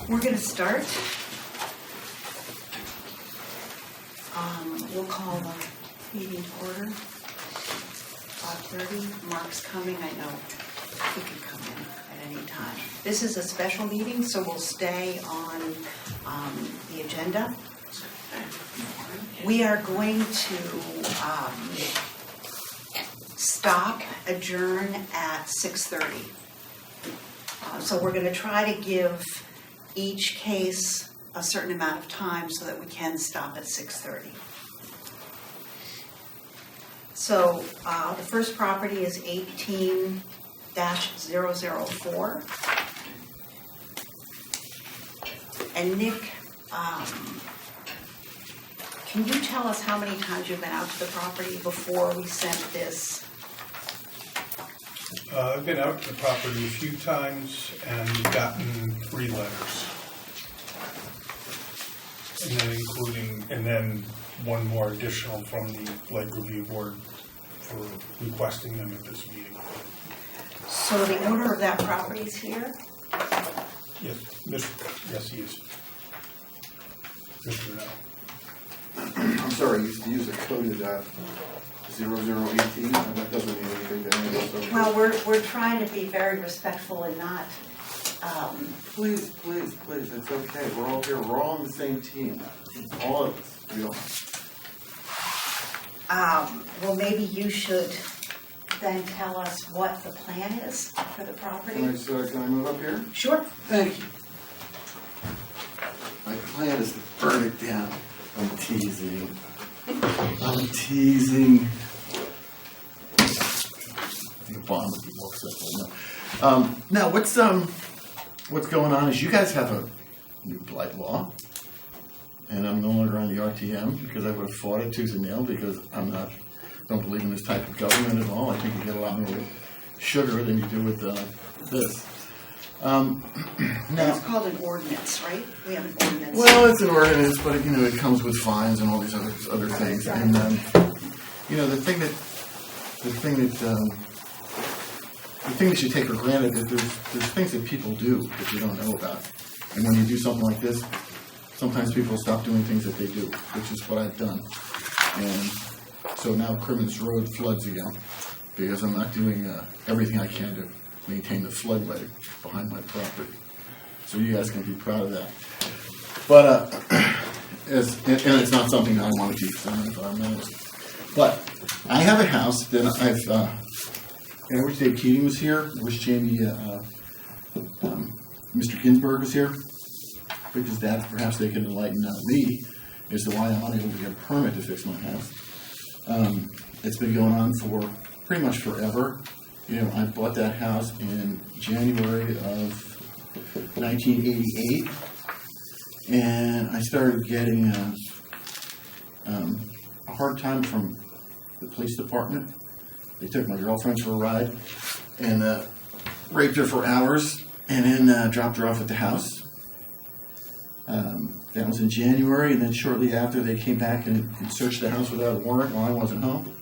We're going to start. We'll call the meeting to order. 5:30. Mark's coming. I know he can come in at any time. This is a special meeting, so we'll stay on the agenda. We are going to stop, adjourn at 6:30. So we're going to try to give each case a certain amount of time so that we can stop at 6:30. So the first property is 18-004. And Nick, can you tell us how many times you've been out to the property before we sent this? I've been out to the property a few times and gotten 3 letters. And then one more additional from the Blight Review Board for requesting them at this meeting. So the owner of that property is here? Yes, yes, he is. Mr. No. I'm sorry, I used to use a coded 0018, and that doesn't mean anything to any of us. Well, we're trying to be very respectful and not... Please, it's okay. We're all here. We're all on the same team. All of us. We don't. Well, maybe you should then tell us what the plan is for the property. Can I move up here? Sure. Thank you. My plan is to burn it down. I'm teasing. I think a bomb would be more acceptable. No. Now, what's going on is you guys have a new blight law, and I'm no longer on the RTM because I would have fought it tooth and nail because don't believe in this type of government at all. I think you get a lot more sugar than you do with this. Now, it's called an ordinance, right? We have an ordinance. Well, it's an ordinance, but it comes with fines and all these other things. And the thing that you take for granted is there's things that people do that you don't know about. And when you do something like this, sometimes people stop doing things that they do, which is what I've done. And so now Crimmins Road floods again because I'm not doing everything I can to maintain the floodway behind my property. So you guys can be proud of that. But it's not something that I want to do because I'm an environmentalist. But I have a house that I wish Dave Keating was here. I wish Jamie, Mr. Ginsburg was here, because perhaps they can enlighten me as to why I'm unable to get a permit to fix my house. It's been going on for pretty much forever. I bought that house in January of 1988, and I started getting a hard time from the police department. They took my girlfriend for a ride and raped her for hours and then dropped her off at the house. That was in January, and then shortly after they came back and searched the house without a warrant while I wasn't home.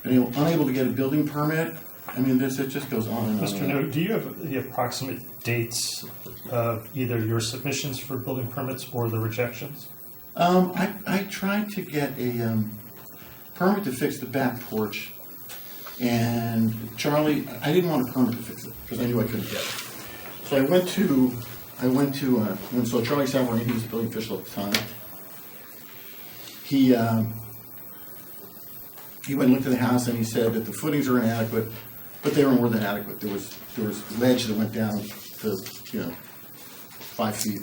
Been unable to get a building permit. I mean, it just goes on and on. Mr. No, do you have the approximate dates of either your submissions for building permits or the rejections? I tried to get a permit to fix the back porch, and Charlie, I didn't want a permit to fix it because I knew I couldn't get it. So I went to so Charlie Savarine, he was the building official at the time. He went and looked at the house and he said that the footings are inadequate, but they were more than adequate. There was ledge that went down to 5 feet,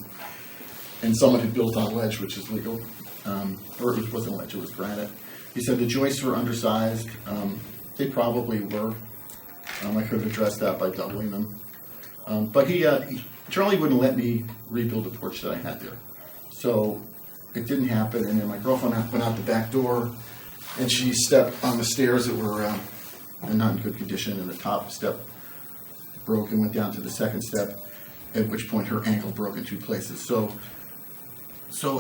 and someone had built on ledge, which is legal, or it wasn't ledge, it was granite. He said the joists were undersized. They probably were. I could have addressed that by doubling them. But Charlie wouldn't let me rebuild the porch that I had there. So it didn't happen, and then my girlfriend went out the back door, and she stepped on the stairs that were not in good condition, and the top step broke and went down to the second step, at which point her ankle broke in 2 places. So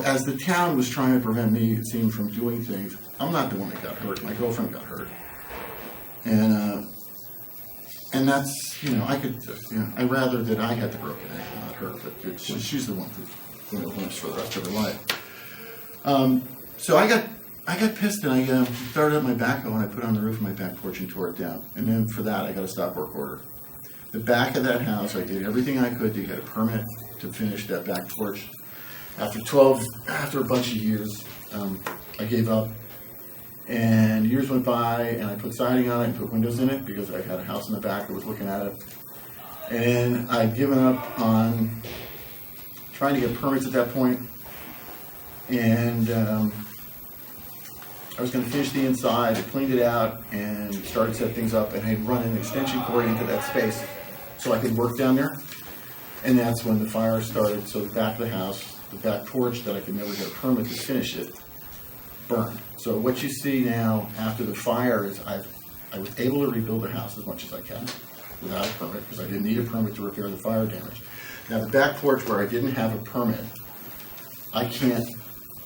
as the town was trying to prevent me, it seemed, from doing things, I'm not the one that got hurt. My girlfriend got hurt. And that's I'd rather that I had the broken ankle, not her, but she's the one who limps for the rest of her life. So I got pissed and I started up my backhoe and I put it on the roof of my back porch and tore it down. And then for that, I got a stop work order. The back of that house, I did everything I could to get a permit to finish that back porch. After a bunch of years, I gave up. And years went by, and I put siding on it and put windows in it because I had a house in the back that was looking at it. And I'd given up on trying to get permits at that point. And I was going to finish the inside. I cleaned it out and started to set things up. And I had run an extension cord into that space so I could work down there. And that's when the fire started. So the back of the house, the back porch that I could never get a permit to finish it, burned. So what you see now after the fire is I was able to rebuild the house as much as I can without a permit because I didn't need a permit to repair the fire damage. Now the back porch where I didn't have a permit, I can't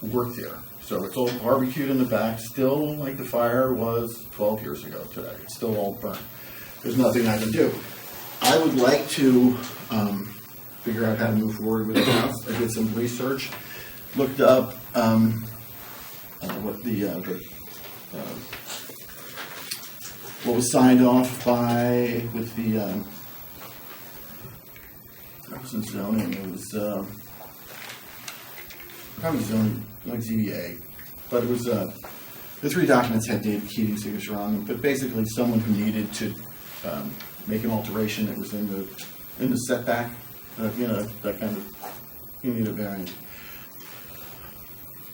work there. So it's all barbecued in the back, still like the fire was 12 years ago today. It's still all burnt. There's nothing I can do. I would like to figure out how to move forward with the house. I did some research, looked up what was signed off by with the that wasn't zoning. It was probably zoning, like ZBA, but it was the three documents had David Keating's signature on them. But basically, someone who needed to make an alteration that was in the setback, that kind of, you need a variance.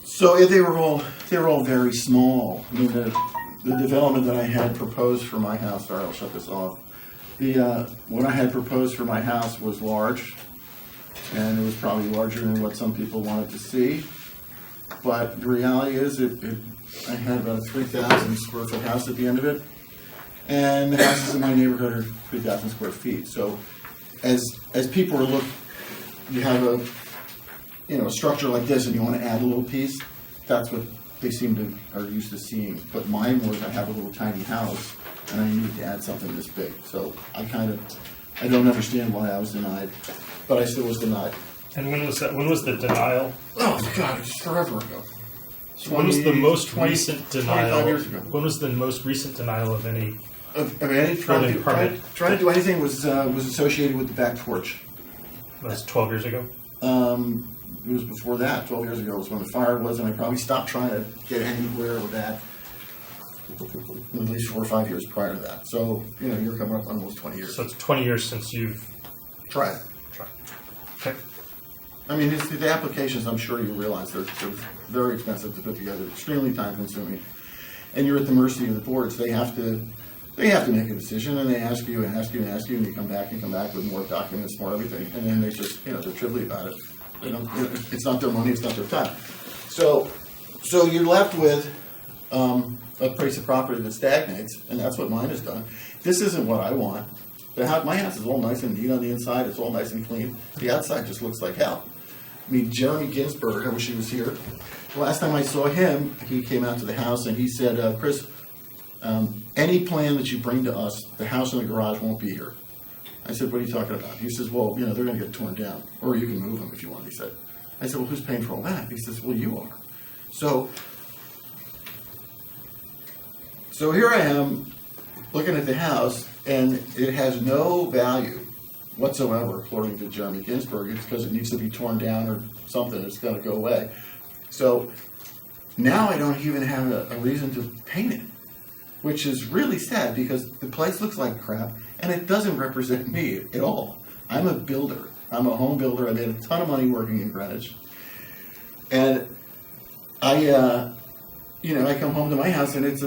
So they were all very small. I mean, the development that I had proposed for my house. Sorry, I'll shut this off. What I had proposed for my house was large, and it was probably larger than what some people wanted to see. But the reality is, I had about a 3,000 square foot house at the end of it, and the houses in my neighborhood are 3,000 square feet. So, as people are looking, you have a structure like this, and you want to add a little piece. That's what they are used to seeing. But mine was, I have a little tiny house, and I need to add something this big. So I don't understand why I was denied, but I still was denied. And when was that? When was the denial? Oh God, it's forever ago. So when was the most recent denial? 25 years ago. When was the most recent denial of any? Trying to do anything was associated with the back porch. That was 12 years ago. It was before that. 12 years ago was when the fire was, and I probably stopped trying to get anywhere with that. At least 4 or 5 years prior to that. So you're coming up on almost 20 years. So it's 20 years since you've tried. Okay. I mean, the applications, I'm sure you realize, they're very expensive to put together, extremely time-consuming, and you're at the mercy of the boards. They have to make a decision, and they ask you and ask you and ask you, and you come back with more documents, more everything, and then they just, they're trivial about it. They don't. It's not their money. It's not their time. So you're left with a price of property that stagnates, and that's what mine has done. This isn't what I want. My house is all nice and neat on the inside. It's all nice and clean. The outside just looks like hell. I mean, Jeremy Ginsburg, I wish he was here. The last time I saw him, he came out to the house and he said, Chris, any plan that you bring to us, the house and the garage won't be here. I said, what are you talking about? He says, well, they're going to get torn down, or you can move them if you want, he said. I said, well, who's paying for all that? He says, well, you are. So here I am looking at the house, and it has no value whatsoever, according to Jeremy Ginsburg. It's because it needs to be torn down or something. It's going to go away. So now I don't even have a reason to paint it, which is really sad because the place looks like crap, and it doesn't represent me at all. I'm a builder. I'm a home builder. I made a ton of money working in Greenwich. And I come home to my house, and it's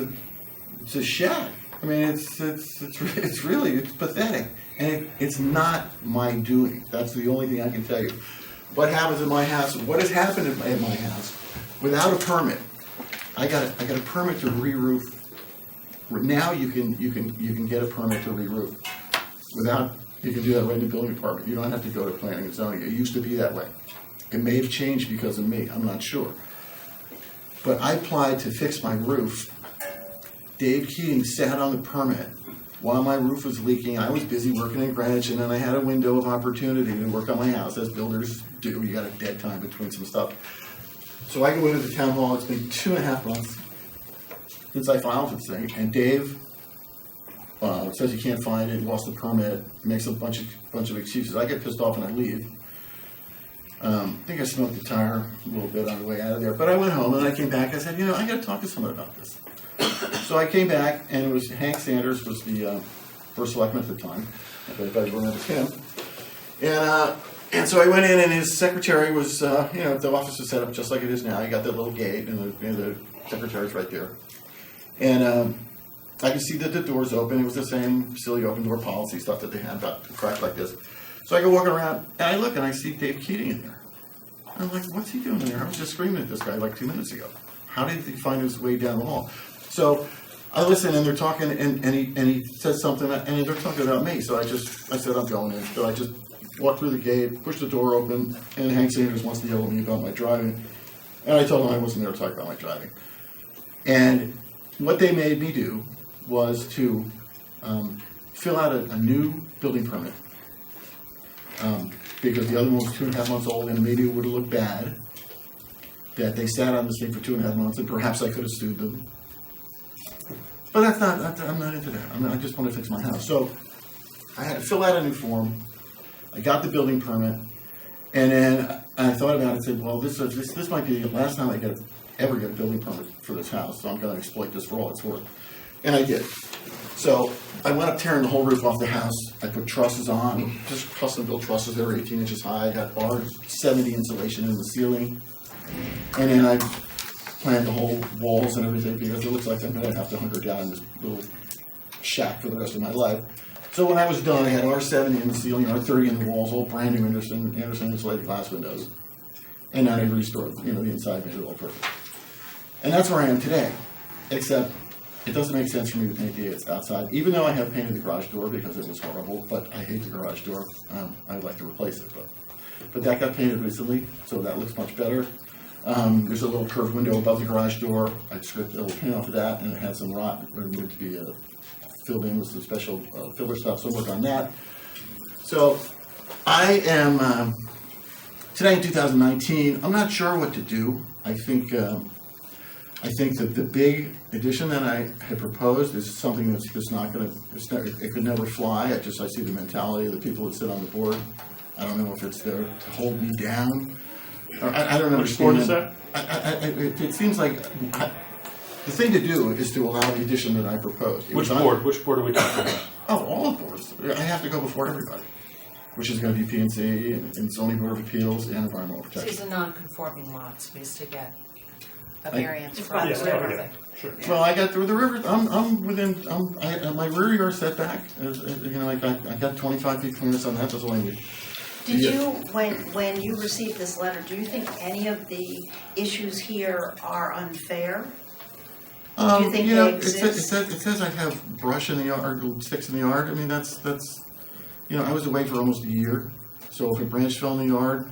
a shack. I mean, it's really pathetic, and it's not my doing. That's the only thing I can tell you. What happens in my house? What has happened in my house? Without a permit, I got a permit to re-roof. Now you can get a permit to re-roof. You can do that right in the building department. You don't have to go to planning and zoning. It used to be that way. It may have changed because of me. I'm not sure. But I applied to fix my roof. Dave Keating sat on the permit while my roof was leaking. I was busy working in Greenwich, and then I had a window of opportunity to work on my house, as builders do. You got a dead time between some stuff. So I go into the town hall. It's been 2.5 months since I filed this thing, and Dave says he can't find it, lost the permit, makes a bunch of excuses. I get pissed off and I leave. I think I smoked the tire a little bit on the way out of there, but I went home and I came back. I said, I got to talk to someone about this. So I came back, and it was Hank Sanders was the first selectman at the time. If anybody remembers him. And so I went in, and his secretary was, the office was set up just like it is now. You got that little gate, and the secretary's right there. And I could see that the door's open. It was the same silly open door policy stuff that they had about the crack like this. So I go walking around, and I look, and I see Dave Keating in there. And I'm like, what's he doing in there? I was just screaming at this guy like 2 minutes ago. How did he find his way down the hall? So I listen, and they're talking, and he says something, and they're talking about me. So I said, I'm going in. So I just walked through the gate, pushed the door open, and Hank Sanders wants to yell at me about my driving. And I told him I wasn't there to talk about my driving. And what they made me do was to fill out a new building permit. Because the other one was 2.5 months old, and maybe it would have looked bad that they sat on this thing for 2.5 months, and perhaps I could have sued them. But I'm not into that. I just want to fix my house. So I had to fill out a new form. I got the building permit, and then I thought about it and said, well, this might be the last time I ever get a building permit for this house, so I'm going to exploit this for all it's worth. And I did. So I went up tearing the whole roof off the house. I put trusses on, just custom-built trusses that are 18 inches high. I got R70 insulation in the ceiling. And then I planned the whole walls and everything, because it looks like I'm going to have to hunker down in this little shack for the rest of my life. So when I was done, I had R70 in the ceiling, R30 in the walls, all brand new Anderson insulated glass windows. And then I restored, the inside, made it all perfect. And that's where I am today, except it doesn't make sense for me to paint the outside, even though I have painted the garage door because it was horrible, but I hate the garage door. I'd like to replace it, but that got painted recently, so that looks much better. There's a little curved window above the garage door. I stripped a little paint off of that, and it had some rot that needed to be filled in with some special filler stuff, so I'm working on that. So I am, today in 2019, I'm not sure what to do. I think that the big addition that I had proposed is something that's just not going to, it could never fly. I see the mentality of the people that sit on the board. I don't know if it's there to hold me down. I don't understand. Which board is that? It seems like the thing to do is to allow the addition that I proposed. Which board? Which board are we talking about? Oh, all the boards. I have to go before everybody, which is going to be P&Z and Zoning Board of Appeals and Environmental Protection. These are non-conforming lots, we used to get a variance It's from by the the river river. thing. Sure. Well, I got through the river. I'm within. My rear yard setback. I got 25 feet clearance on that. That's all I need. Did you, when you received this letter, do you think any of the issues here are unfair? Do you think they exist? It says I have brush in the yard, or sticks in the yard. I mean, that's. I was away for almost a year, so if a branch fell in the yard,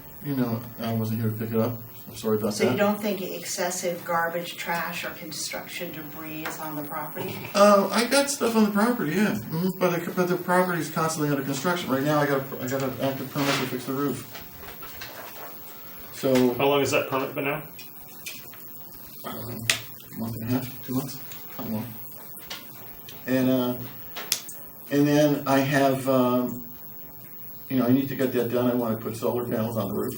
I wasn't here to pick it up. I'm sorry about that. So you don't think excessive garbage, trash, or construction debris is on the property? I got stuff on the property, yeah. Mm-hmm. But the property is constantly under construction. Right now, I got an active permit to fix the roof. So How long has that permit been out? a month and a half, 2 months, not long. And then I have, I need to get that done. I want to put solar panels on the roof.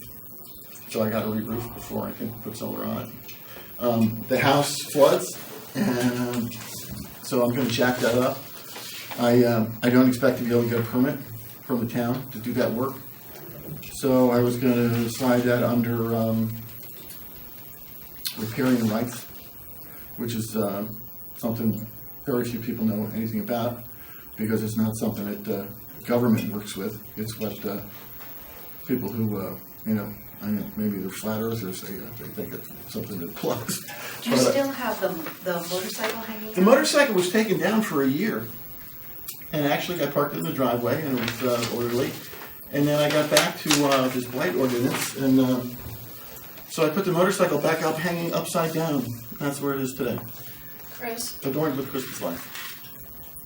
So I got to re-roof before I can put solar on it. The house floods, and so I'm going to jack that up. I don't expect to be able to get a permit from the town to do that work. So I was going to slide that under riparian rights, which is something very few people know anything about, because it's not something that government works with. It's what people who, maybe they're flat earthers, they think it's something that plugs. Do you still have the motorcycle hanging The out? motorcycle was taken down for a year. And actually I parked it in the driveway, and it was orderly. And then I got back to this Blight ordinance, and so I put the motorcycle back up, hanging upside down. That's where it is today. Chris, Adorned with Christmas lights.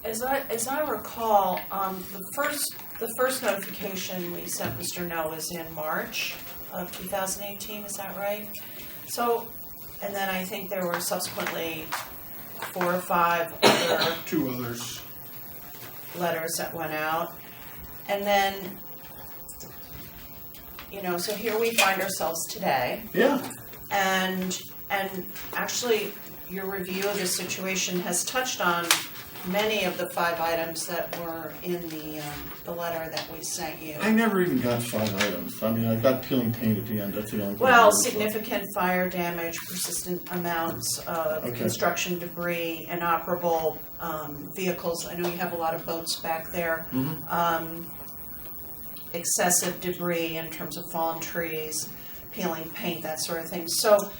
As I recall, the first notification we sent Mr. No was in March of 2018, is that right? So, and then I think there were subsequently 4 or 5 other 2 others. letters that went out. And then, so here we find ourselves today. Yeah. And actually, your review of the situation has touched on many of the 5 items that were in the letter that we sent you. I never even got 5 items. I mean, I got peeling paint at the end, that's the only thing. Well, significant fire damage, persistent amounts of Okay. construction debris, inoperable vehicles. I know you have a lot of boats back there. Excessive debris in terms of fallen trees, peeling paint, that sort of thing. So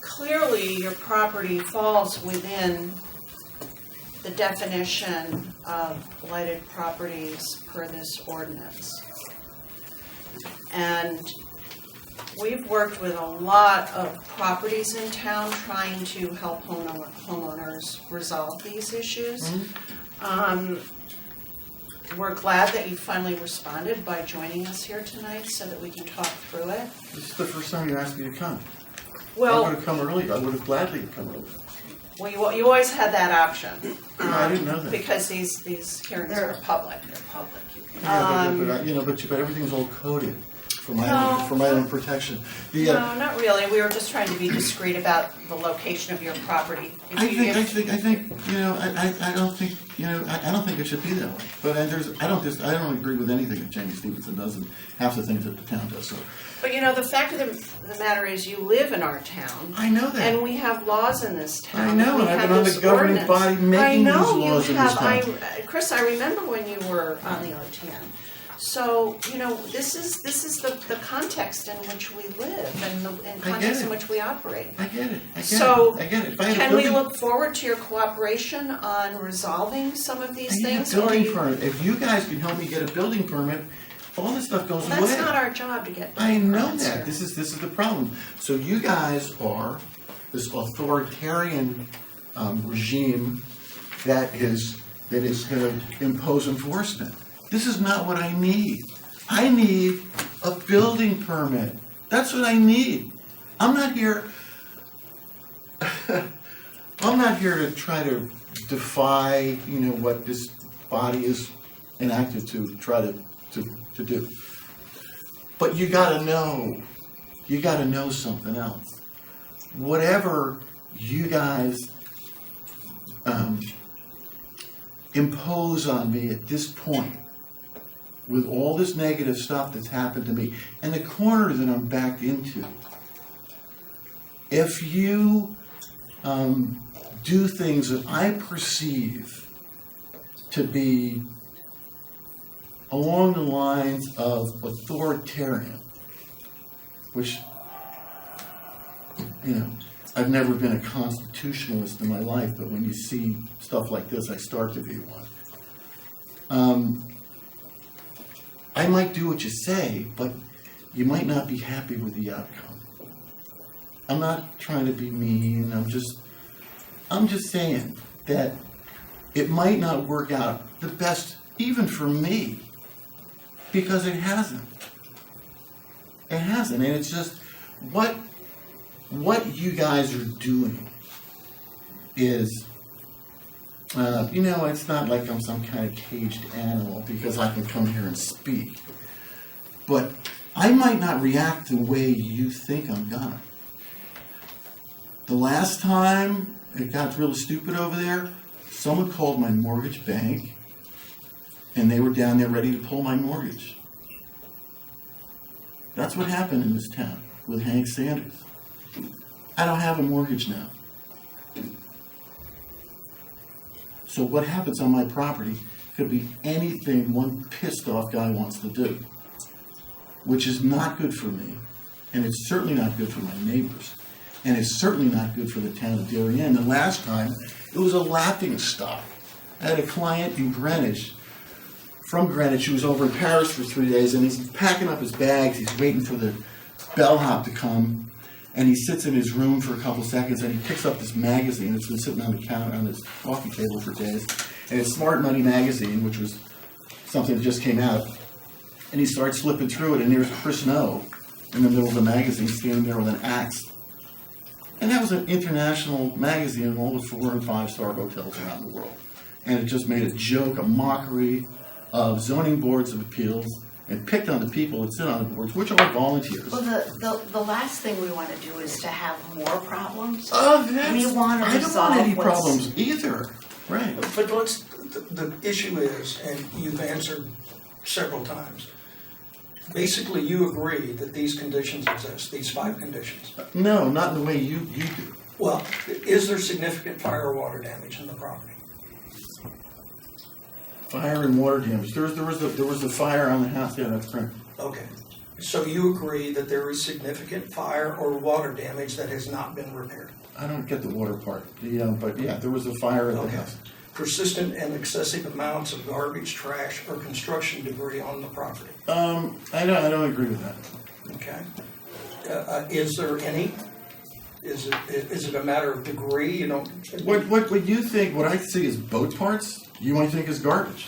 clearly your property falls within the definition of blighted properties per this ordinance. And we've worked with a lot of properties in town trying to help homeowners resolve these issues. We're glad that you finally responded by joining us here tonight so that we can talk through it. This is the first time you asked me to come. I Well, would have come earlier, I would have gladly come earlier. you always had that option. I didn't know that. Because these hearings are public. They're public, you can. Yeah, but everything's all coded for my own protection. No, not really. We were just trying to be discreet about the location of your property. I think, I don't think it should be that way. But I don't agree with anything that Jamie Stevenson does and half the things that the town does. So But the fact of the matter is you live in our town. I know that. And we have laws in this town. I know, We and I've have been on this the governing body making these laws in this town. Chris, I remember when you were on the OTN. So, this is the context in which we live and the context in which we operate. I get it. So, I get it. If I had a can we building- look forward to your cooperation on resolving some of these I need things? a building permit. If you guys can help me get a building permit, all this stuff goes away. That's not our job to get I building know permits that. here. This is the problem. So you guys are this authoritarian regime that is going to impose enforcement. This is not what I need. I need a building permit. That's what I need. I'm not here. I'm not here to try to defy, what this body is enacted to try to do. But you gotta know something else. Whatever you guys impose on me at this point, with all this negative stuff that's happened to me, and the corner that I'm backed into, if you do things that I perceive to be along the lines of authoritarian, which, I've never been a constitutionalist in my life, but when you see stuff like this, I start to be one. I might do what you say, but you might not be happy with the outcome. I'm not trying to be mean, I'm just saying that it might not work out the best, even for me, because it hasn't. It hasn't, and it's just what you guys are doing is, it's not like I'm some kind of caged animal because I can come here and speak. But I might not react the way you think I'm gonna. The last time it got real stupid over there, someone called my mortgage bank and they were down there ready to pull my mortgage. That's what happened in this town with Hank Sanders. I don't have a mortgage now. So what happens on my property could be anything one pissed off guy wants to do, which is not good for me, and it's certainly not good for my neighbors, and it's certainly not good for the town of Darien. The last time, it was a laughing stock. I had a client in Greenwich, from Greenwich, who was over in Paris for 3 days, and he's packing up his bags, he's waiting for the bellhop to come, and he sits in his room for a couple seconds, and he picks up this magazine that's been sitting on the counter on his coffee table for days, and it's Smart Money magazine, which was something that just came out, and he starts flipping through it, and there's Chris No in the middle of the magazine standing there with an axe. And that was an international magazine in all the 4- and 5-star hotels around the world. And it just made a joke, a mockery of zoning boards of appeals, and picked on the people that sit on the boards, which are volunteers. Well, the last thing we want to do is to have more problems. That's- We want to I don't resolve want any what's- problems either. Right. But the issue is, and you've answered several times, basically you agree that these conditions exist, these 5 conditions. No, not in the way you do. Well, is there significant fire or water damage in the property? Fire and water damage. There was a fire on the house. Yeah, that's correct. Okay. So you agree that there is significant fire or water damage that has not been repaired? I don't get the water part. But yeah, there was a fire at the Okay. house. Persistent and excessive amounts of garbage, trash, or construction debris on the property? I don't agree with that. Okay. Is there any? Is it a matter of degree? You don't. What you think? What I see is boat parts. You might think is garbage.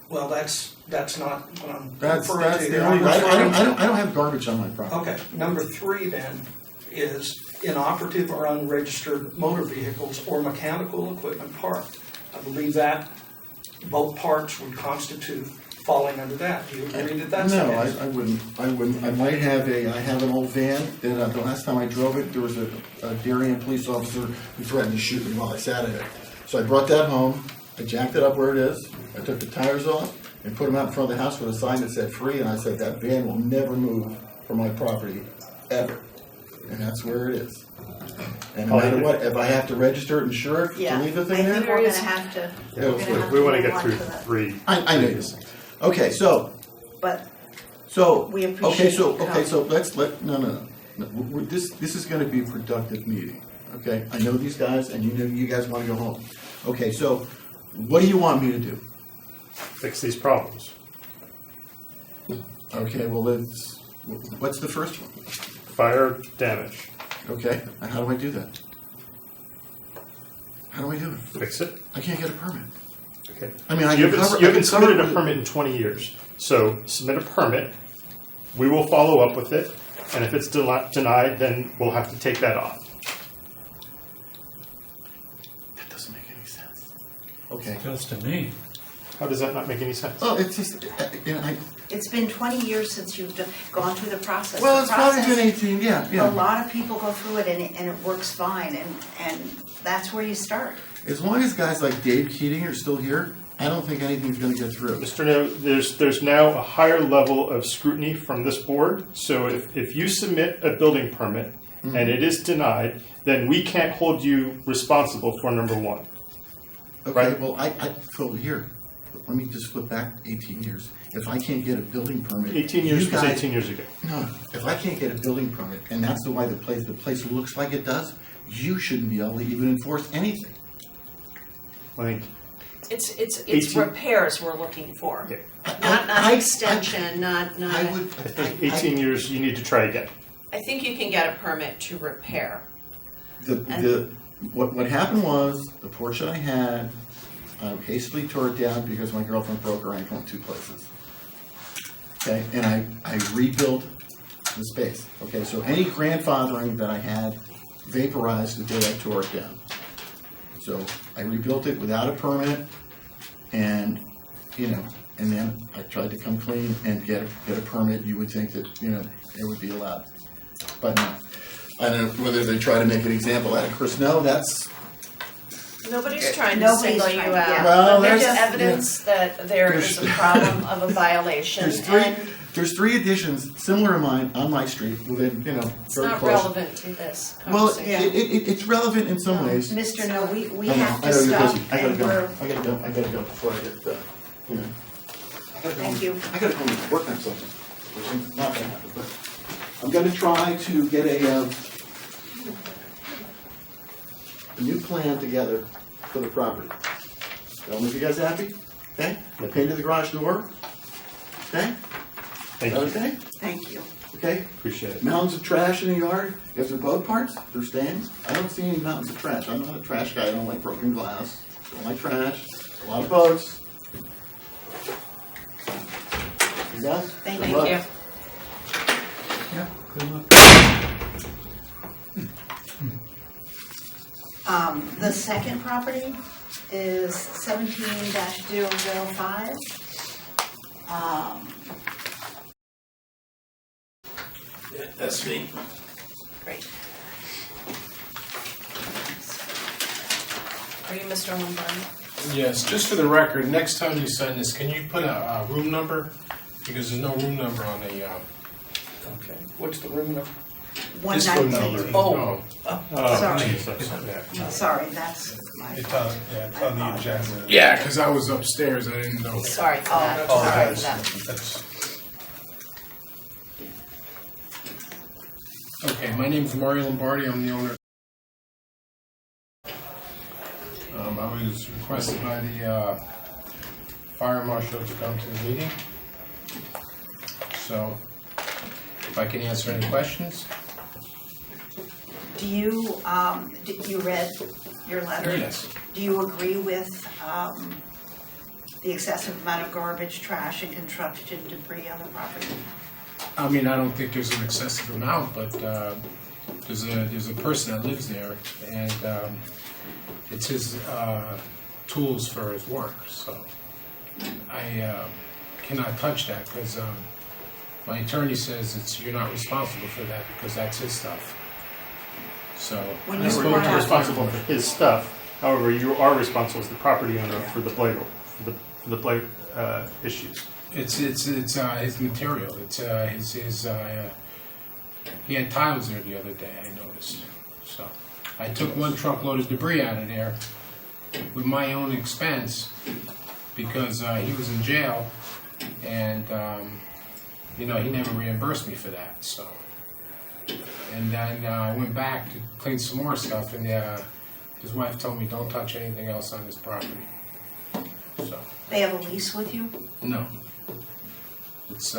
Well, that's not what I'm That's referring to. the here. only. I'm referring to- I don't have garbage on my property. Okay. Number 3 then is inoperative or unregistered motor vehicles or mechanical equipment parked. I believe that both parts would constitute falling under that. Do you agree that that's the No, case? I wouldn't. I might have I have an old van that the last time I drove it, there was a Darien police officer who threatened to shoot me while I sat in it. So I brought that home, I jacked it up where it is, I took the tires off and put them out in front of the house with a sign that said free, and I said that van will never move from my property, ever. And that's where it is. And no matter what, if I have to register it, insure it, Yeah, to leave the I thing think there? we're gonna have to, Yeah, we're gonna have We to want to move get on through to that. 3. I know this. Okay, so But So, We appreciate you coming. so no. This is gonna be a productive meeting, okay? I know these guys, and you guys wanna go home. Okay, so, what do you want me to do? Fix these problems. Okay, well, what's the first one? Fire damage. Okay, and how do I do that? How do I do it? Fix it. I can't get a permit. Okay. I mean, I You can cover. haven't submitted a permit in 20 years. So submit a permit. We will follow up with it. And if it's denied, then we'll have to take that off. That doesn't make any sense. Okay. Does to me. How does that not make any sense? Well, it's just, it's been 20 years since you've gone through the process. well, The it's probably process- been 18, yeah. A lot of people go through it and it works fine, and that's where you start. As long as guys like Dave Keating are still here, I don't think anything's gonna get through. Mr. No, there's now a higher level of scrutiny from this board. So if you submit a building permit and it is denied, then we can't hold you responsible for number 1. Okay, Right. well, so here, let me just flip back 18 years. If I can't get a building permit. 18 years you was guys- 18 years ago. No, if I can't get a building permit, and that's the way the place looks like it does, you shouldn't be able to even enforce anything. I think It's 18 repairs we're looking for, Okay. not extension, not. I would. I think 18 years, you need to try again. I think you can get a permit to repair. What happened was, the porch that I had, I hastily tore it down because my girlfriend broke her ankle in 2 places. Okay, and I rebuilt the space. Okay, so any grandfathering that I had vaporized the day I tore it down. So I rebuilt it without a permit, and and then I tried to come clean and get a permit. You would think that it would be allowed, but no. I don't know whether they try to make an example out of Chris. No, that's Nobody's trying to Nobody's single you trying- out. yeah. Well, But there's there's- evidence that there is a problem of a violation, and there's 3 additions similar to mine on my street within it's very not close. relevant to this Well, conversation. it's relevant in some ways. Mr. No, we I know, have I to know you're stop, busy. I gotta and go. we're, I gotta go before I get, I gotta go. Thank you. I gotta go and work on something, which is not gonna happen, but I'm gonna try to get a new plan together for the property. Tell me if you guys are happy, okay? I painted the garage door, okay? Thank you. Okay, thank you. okay? Appreciate it. Mountains of trash in the yard, if they're boat parts, they're staying. I don't see any mountains of trash. I'm not a trash guy, I don't like broken glass, don't like trash. A lot of bugs. You guys? Thank Good you. luck. Yeah, good luck. The second property is 17-005. That's me. Great. Are you Mr. Lombardi? Yes, just for the record, next time you sign this, can you put a room number? Because there's no room number on the, Okay, what's the room number? this room 119. number. Oh. Sorry. Yeah. Sorry, that's my It's fault. on, yeah, it's on the agenda. Yeah, because I was upstairs, I didn't know. Sorry for that. Oh, Sorry for that. That's, Okay, my name's Mario Lombardi, I'm the owner. I was requested by the fire marshal to come to the meeting. So, if I can answer any questions? Do you, you read your letter? Yes. Do you agree with the excessive amount of garbage, trash, and construction debris on the property? I mean, I don't think there's an excessive amount, but there's a person that lives there, and it's his tools for his work, so I cannot touch that because my attorney says you're not responsible for that because that's his stuff. So When I you spoke were to brought You're up- responsible for his stuff, however, you are responsible as the property owner for the blight, for the blight issues. It's his material. It's his he had tiles there the other day, I noticed. So I took one truckload of debris out of there with my own expense because he was in jail and he never reimbursed me for that. So and then I went back to clean some more stuff and his wife told me don't touch anything else on his property. So They have a lease with you? no. It's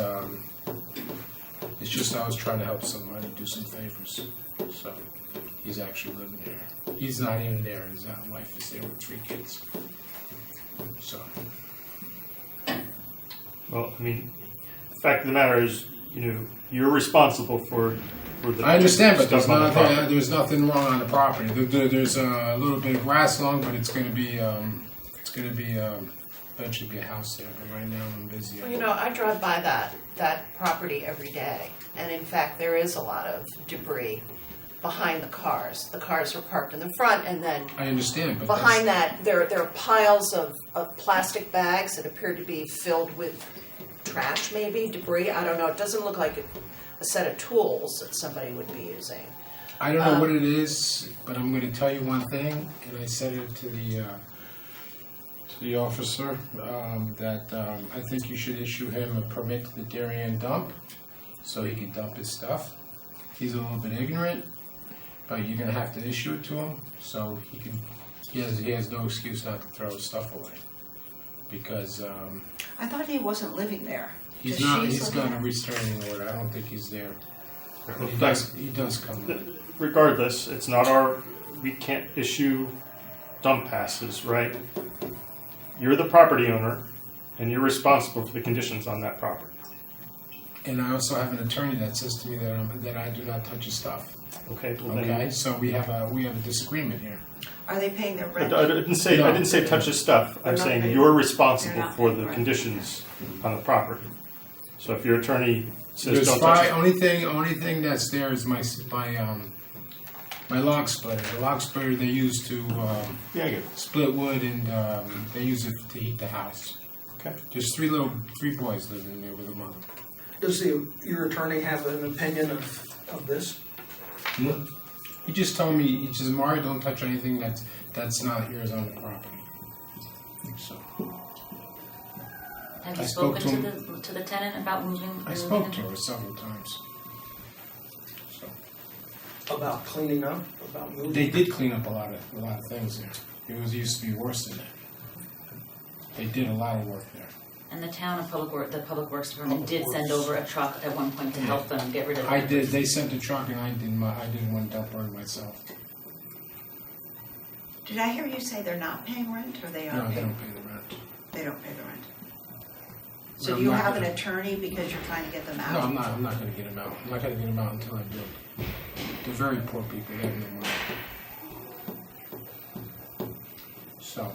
just I was trying to help somebody do some favors. So he's actually living there. He's not even there. His wife is there with 3 kids. So Well, I mean, the fact of the matter is, you're responsible for the. I understand, but stuff on the property. there's nothing wrong on the property. There's a little bit of grass along, but it's going to be eventually be a house there. But right now I'm busy. Well, I drive by that property every day, and in fact, there is a lot of debris behind the cars. The cars are parked in the front, and then I understand, but behind that, there are piles of plastic bags that appear to be filled with trash, maybe, debris. I don't know. It doesn't look like a set of tools that somebody would be using. I don't know what it is, but I'm going to tell you one thing, and I said it to the officer, that I think you should issue him a permit to the Darien dump, so he can dump his stuff. He's a little bit ignorant, but you're going to have to issue it to him, so he has no excuse not to throw his stuff away, because I thought he wasn't living there. he's Does not. she He's live got a there? restraining order. I don't think he's there. In He fact, does come. regardless, it's not we can't issue dump passes, right? You're the property owner, and you're responsible for the conditions on that property. And I also have an attorney that says to me that I do not touch his stuff. Okay. Well, Okay, then, so we have a disagreement here. Are they paying their I rent? didn't say touch his stuff. They're I'm not saying paying- you're they're responsible not for paying the rent. conditions on the property. So if your attorney says There's don't touch it, only thing that's there is my log splitter. The log splitter they use to yeah, I get it. split wood, and they use it to heat the house. Okay. There's three boys living in there with a mother. Does your attorney have an opinion of this? He just told me, he says, Mario, don't touch anything that's not yours on the property. So Have I you spoke spoken to to the tenant about moving? I spoke to her several times. So About cleaning up, about moving? they did clean up a lot of things there. It used to be worse than that. They did a lot of work there. And the town of the Public Works Department did send over a truck at one point to help them get rid of. I did. They sent a truck, and I did one dump burn myself. Did I hear you say they're not paying rent, or they are No, they paying? don't pay the rent. They don't pay the rent. But So I'm do you not have an gonna- attorney because you're trying to get them out? No, I'm not gonna get them out. I'm not gonna get them out until I build. They're very poor people, they have no money. So,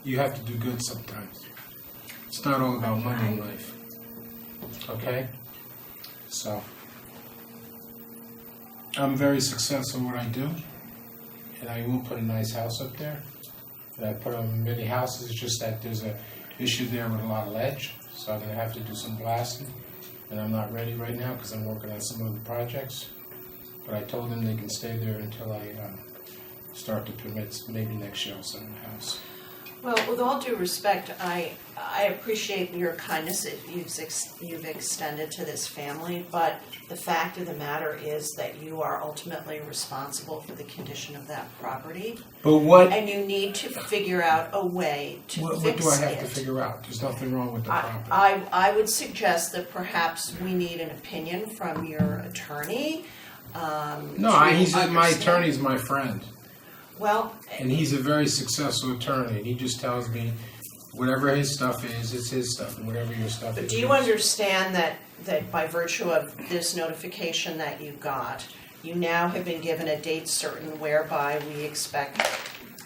you have to do good sometimes. It's not all about money in life. Okay? So, I'm very successful in what I do, and I will put a nice house up there. And I put on many houses, it's just that there's a issue there with a lot of ledge, so I'm gonna have to do some blasting. And I'm not ready right now because I'm working on some other projects. But I told them they can stay there until I start the permits, maybe next year I'll sell the house. Well, with all due respect, I appreciate your kindness that you've extended to this family, but the fact of the matter is that you are ultimately responsible for the condition of that property, But what and you need to figure out a way to what fix do I have it. to figure out? There's nothing wrong with the property. I would suggest that perhaps we need an opinion from your attorney. No, to he's my understand- attorney's my friend. Well, And he's a very successful attorney, and he just tells me whatever his stuff is, it's his stuff, and whatever your stuff but is. do you yours. understand that by virtue of this notification that you got, you now have been given a date certain whereby we expect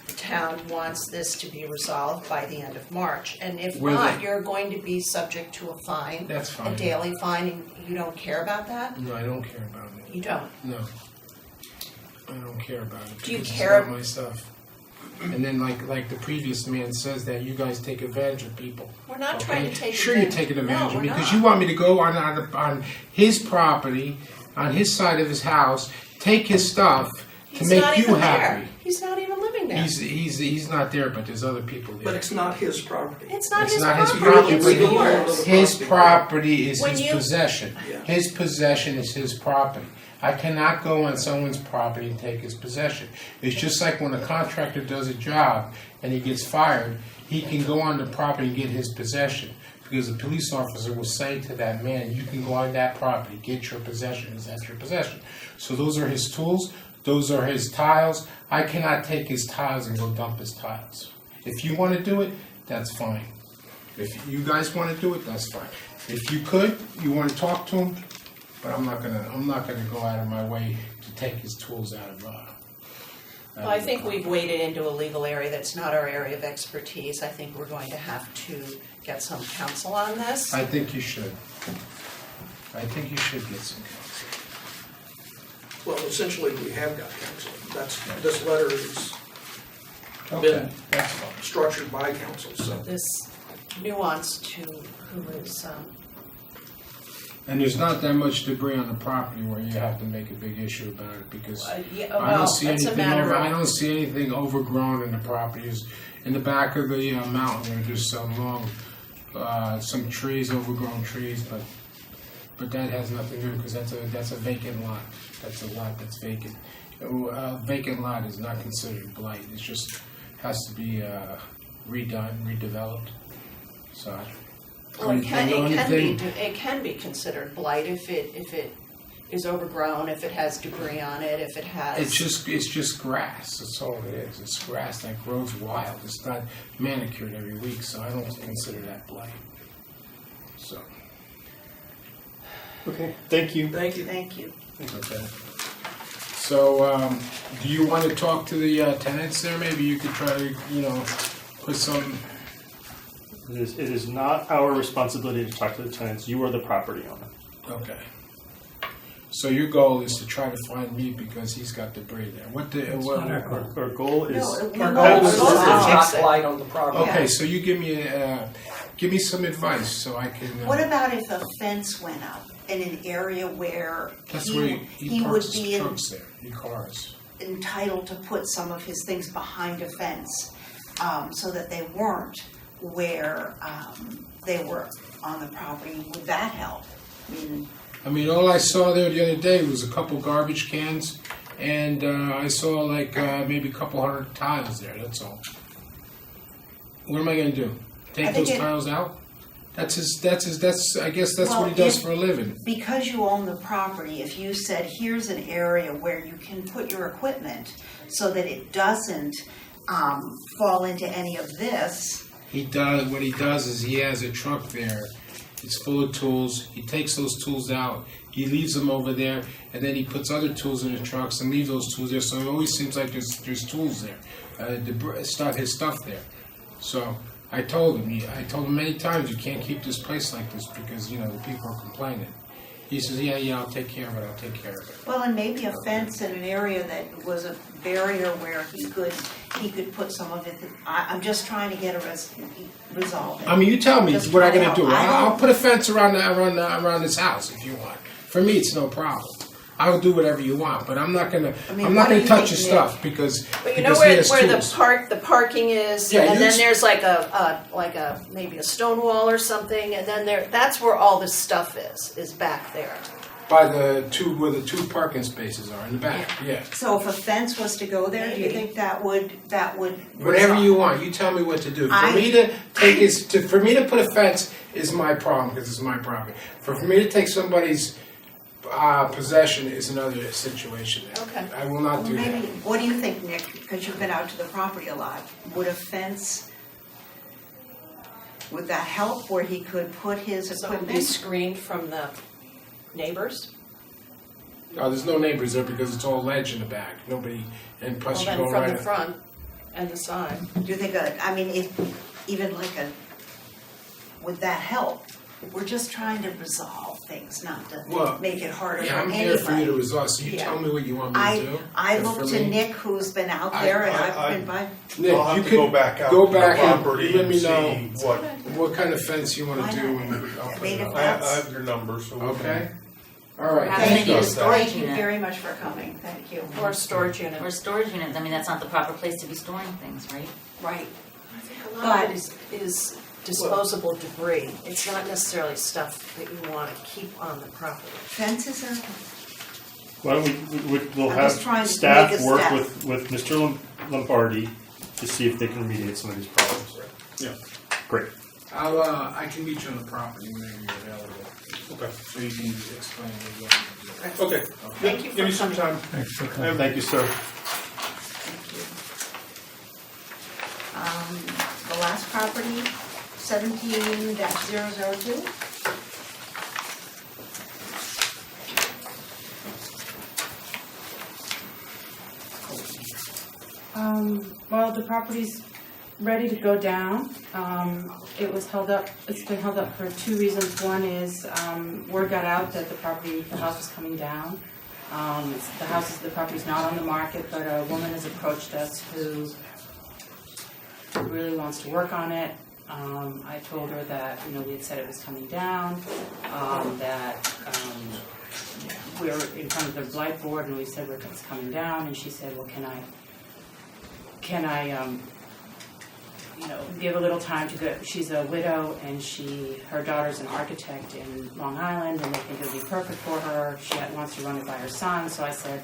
the town wants this to be resolved by the end of March? And if Will not, they- you're going to be subject to a fine, That's a fine. daily fine, and you don't care about that? No, I don't care about it. You don't? No. I don't care about it. Do you because care- It's not my stuff. And then like the previous man says that you guys take advantage of people. We're not trying to take Sure, advantage. you're taking advantage No, of me we're because not. you want me to go on his property, on his side of his house, take his stuff to He's make not you even happy. there. He's not even living there. He's not there, but there's other people there. But it's not his property. It's not It's his not his property, property, it's but yours. his property is When his you- possession. Yeah. His possession is his property. I cannot go on someone's property and take his possession. It's just like when a contractor does a job and he gets fired, he can go on the property and get his possession. Because the police officer will say to that man, you can go on that property, get your possession, because that's your possession. So those are his tools, those are his tiles. I cannot take his tiles and go dump his tiles. If you want to do it, that's fine. If you guys want to do it, that's fine. If you could, you want to talk to him, but I'm not gonna go out of my way to take his tools out of. Well, I think we've waded into a legal area that's not our area of expertise. I think we're going to have to get some counsel on this. I think you should. I think you should get some counsel. Well, essentially, we have got counsel. This letter is Okay, Been- that's fine. structured by counsel, so. This nuance to who is, And there's not that much debris on the property where you have to make a big issue about it because yeah, I well, don't see it's a anything matter I of, don't see anything overgrown in the properties. In the back of the mountain, there are just some some trees, overgrown trees, but that has nothing to do because that's a vacant lot. That's a lot that's vacant. A vacant lot is not considered blight. It just has to be redone, redeveloped. So. well, it the only thing- can be considered blight if it is overgrown, if it has debris on it, if it has. It's just grass. That's all it is. It's grass that grows wild. It's not manicured every week, so I don't consider that blight. So, Okay, thank you. Thank you. Thank you. okay. So, do you want to talk to the tenants there? Maybe you could try to, put some. It is not our responsibility to talk to the tenants. You are the property owner. Okay. So your goal is to try to find me because he's got debris there. Our goal is. No, we Our want goal is to to fix not it. blight on the property. Okay, so you give me some advice so I can. What about if a fence went up in an area where That's where he he would parks be his trucks there, he cars. entitled to put some of his things behind a fence, so that they weren't where they were on the property? Would that help? I mean, all I saw there the other day was a couple garbage cans, and I saw like maybe a couple hundred tiles there. That's all. What am I going to do? I Take think those it- tiles out? That's his. I guess that's Well, what he does if- for a living. Because you own the property, if you said, here's an area where you can put your equipment so that it doesn't fall into any of this. He does, what he does is he has a truck there, it's full of tools, he takes those tools out, he leaves them over there, and then he puts other tools in the trucks and leaves those tools there, so it always seems like there's tools there, his stuff there. So I told him many times, you can't keep this place like this because, you know, the people are complaining. He says, yeah, I'll take care of it. Well, and maybe a fence in an area that was a barrier where he could put some of it. I'm just trying to get a resolve. I mean, you tell me Just what I'm try gonna to do. help. I'll put a fence around this house if you want. For me, it's no problem. I will do whatever you want, but I'm not gonna what do you touch your think, stuff because But you know because he where has tools. the parking is, Yeah, and you then s- there's like a maybe a stone wall or something, and then that's where all this stuff is back there. By where the two parking spaces are in the back. Yeah. So if a fence was to go there, do you Maybe. think that would Whatever resolve? you want, you tell me what to do. For I- me to put a fence is my problem because it's my property. For me to take somebody's possession is another situation. Okay. I will not do Maybe, that. what do you think, Nick? Because you've been out to the property a lot. Would a fence, would that help where he could put his So it would be equipment? screened from the neighbors. There's no neighbors there because it's all ledge in the back. Nobody, and plus Well, you then go from right. the front and the side. Do you think, even like would that help? We're just trying to resolve things, not Well, to make it harder for Yeah, I'm anybody. here for you to resolve. So you Yeah. tell me what you want me to do. I And look for to me- Nick, who's been out I- there, and I- I've been by. Nick, I'll have you to could go back out go to the back and property let and me see know what, what kind of fence you want Why to do. not? And I'll put Made it it up. I have your number, so we can. Okay. All right. Have Thank they you, need a storage thank you unit? very much for coming, thank you. Or a storage unit. Or storage units, I mean, that's not the proper place to be storing things, right? Right. I think a lot of it is disposable debris. It's not necessarily stuff that you want to keep on the property. Fences are, Why don't we'll I'm have just trying to staff make a work step. with Mr. Lombardi to see if they can remediate some of these problems. Yeah. Great. I can meet you on the property whenever you're available, Okay. so you can explain what you want to do. Okay. Thank you Give me for some coming. time. Thank you, sir. thank you. The last property, 17-002. Well, the property's ready to go down. It was held up, it's been held up for two reasons. One is, word got out that the house was coming down. The property's not on the market, but a woman has approached us who really wants to work on it. I told her that, we had said it was coming down, we were in front of the Blight board and we said it's coming down, and she said, well, can I give a little time to go. She's a widow, and her daughter's an architect in Long Island, and they think it would be perfect for her. She wants to run it by her son, so I said,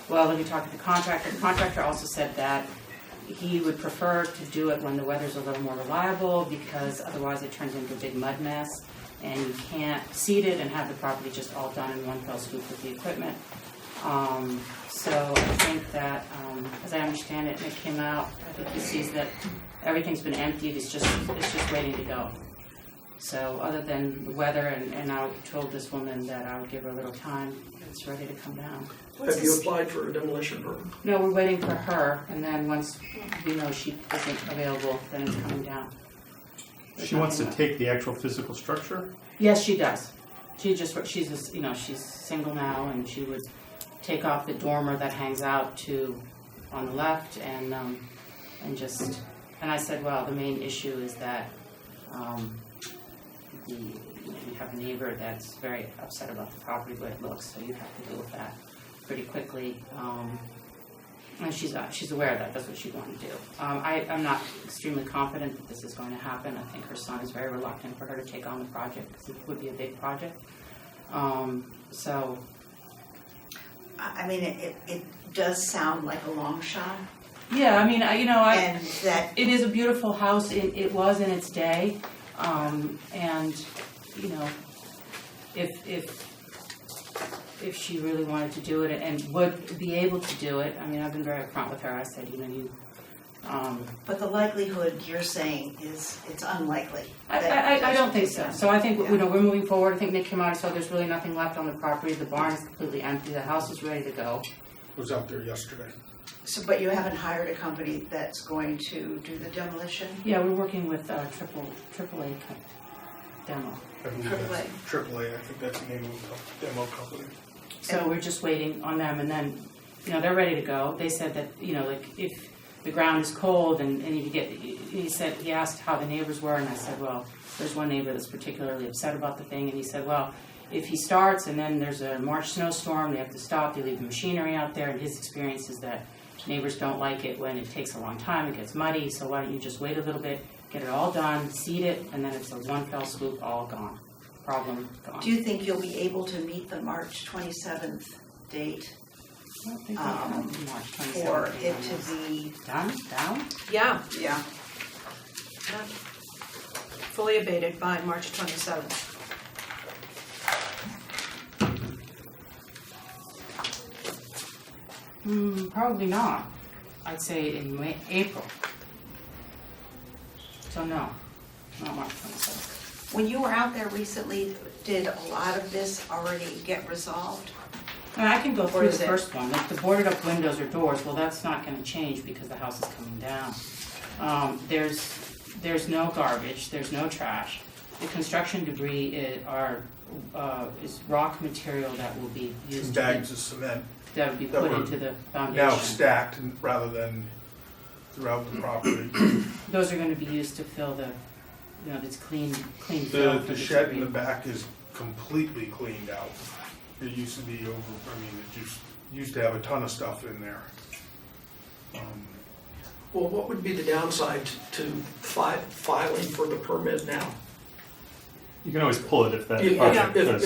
well, let me talk to the contractor. The contractor also said that he would prefer to do it when the weather's a little more reliable, because otherwise it turns into a big mud mess, and you can't seed it and have the property just all done in one fell swoop with the equipment. So I think that, as I understand it, Nick came out, I think he sees that everything's been emptied, it's just waiting to go. So other than the weather, and I told this woman that I would give her a little time, it's ready to come down. Have you applied for a demolition permit? No, we're waiting for her, and then once we know she isn't available, then it's coming down. She wants to take the actual physical structure? Yes, she does. She's single now, and she would take off the dormer that hangs out on the left, and I said, well, the main issue is that you have a neighbor that's very upset about the property, the way it looks, so you have to deal with that pretty quickly. And she's aware of that. That's what she wanted to do. I'm not extremely confident that this is going to happen. I think her son is very reluctant for her to take on the project because it would be a big project. It does sound like a long shot, Yeah, I mean, and that, it is a beautiful house. It was in its day, and if she really wanted to do it and would be able to do it, I mean, I've been very upfront with her. I said, But the likelihood you're saying is it's unlikely. I don't think so. So I think, Yeah. we're moving forward. I think Nick came out and saw there's really nothing left on the property. The barn is completely empty. The house is ready to go. Was out there yesterday. So, but you haven't hired a company that's going to do the demolition? Yeah, we're working with AAA demo. I believe that's AAA, I think that's the name of the demo company. So we're just waiting on them, and then, they're ready to go. They said that, like, if the ground is cold and he asked how the neighbors were, and I said, well, there's one neighbor that's particularly upset about the thing, and he said, well, if he starts and then there's a March snowstorm, they have to stop, they leave the machinery out there, and his experience is that neighbors don't like it when it takes a long time, it gets muddy, so why don't you just wait a little bit, get it all done, seed it, and then it's a one fell swoop, all gone. Problem gone. Do you think you'll be able to meet the March 27th date I don't think we have March 27th for date it on to this. be? Down? Yeah, Yeah. fully abated by March 27th. Probably not. I'd say in April. So no, not March 27th. When you were out there recently, did a lot of this already get resolved? I can go Or through is the it- first one, like the boarded up windows or doors, well, that's not gonna change because the house is coming down. There's no garbage, there's no trash. The construction debris is rock material that will be used to Bags of cement that would be that put were into the now foundation. stacked rather than throughout the property. Those are gonna be used to fill the, this clean fill The for the shed in the debris. back is completely cleaned out. It used to be it just used to have a ton of stuff in there. Well, what would be the downside to filing for the permit now? You can always pull it if that If project comes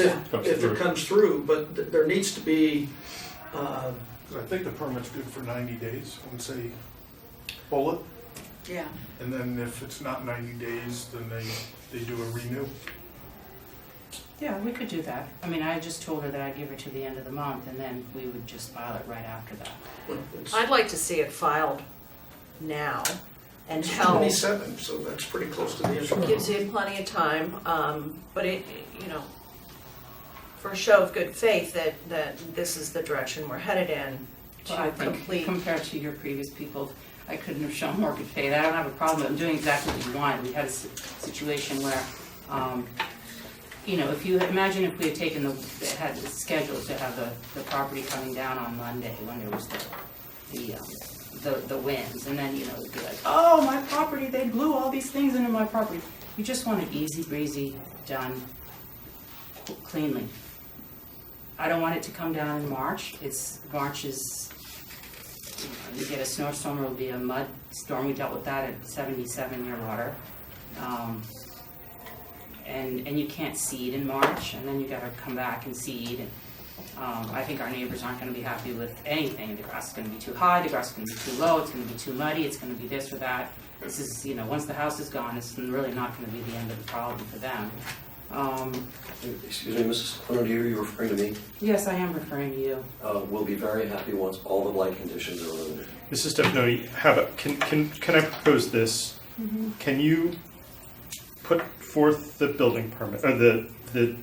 it through. comes through, but there needs to be, 'Cause I think the permit's good for 90 days, once they pull it. Yeah. And then if it's not 90 days, then they do a renew. Yeah, we could do that. I mean, I just told her that I'd give her to the end of the month, and then we would just file it right after that. it's I'd like to see it filed now and held. 27, so that's pretty close to the end of the month. Gives you plenty of time, but it, for a show of good faith that this is the direction we're headed in Well, I to think complete. compared to your previous people, I couldn't have shown more good faith. I don't have a problem. I'm doing exactly what you wanted. We had a situation where, if you imagine if we had taken had the schedule to have the property coming down on Monday when there was the winds, and then it'd be like, oh, my property, they blew all these things into my property. You just want it easy breezy, done cleanly. I don't want it to come down in March. March is, you get a snowstorm, it'll be a mud storm. We dealt with that at 77-year water. And you can't seed in March, and then you gotta come back and seed. And I think our neighbors aren't gonna be happy with anything. The grass is gonna be too high, the grass is gonna be too low, it's gonna be too muddy, it's gonna be this or that. This is, once the house is gone, it's really not gonna be the end of the problem for them. Excuse me, Mrs. Cloutier, you're referring to me? Yes, I am referring to you. We'll be very happy once all the blight conditions are eliminated. Mrs. Stefano, how about, can I propose this? Can you put forth the building permit, or the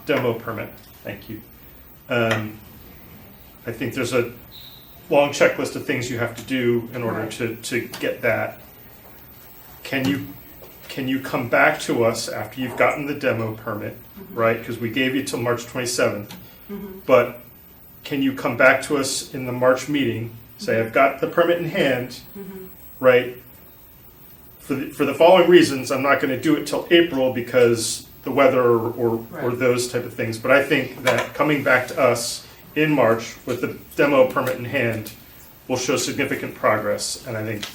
demo permit? Thank you. I think there's a long checklist of things you have to do in order to get that. Can you come back to us after you've gotten the demo permit, right? Because we gave you till March 27th. But can you come back to us in the March meeting, say, I've got the permit in hand, right? For the following reasons, I'm not going to do it till April because the weather or Right. those type of things. But I think that coming back to us in March with the demo permit in hand will show significant progress. And I think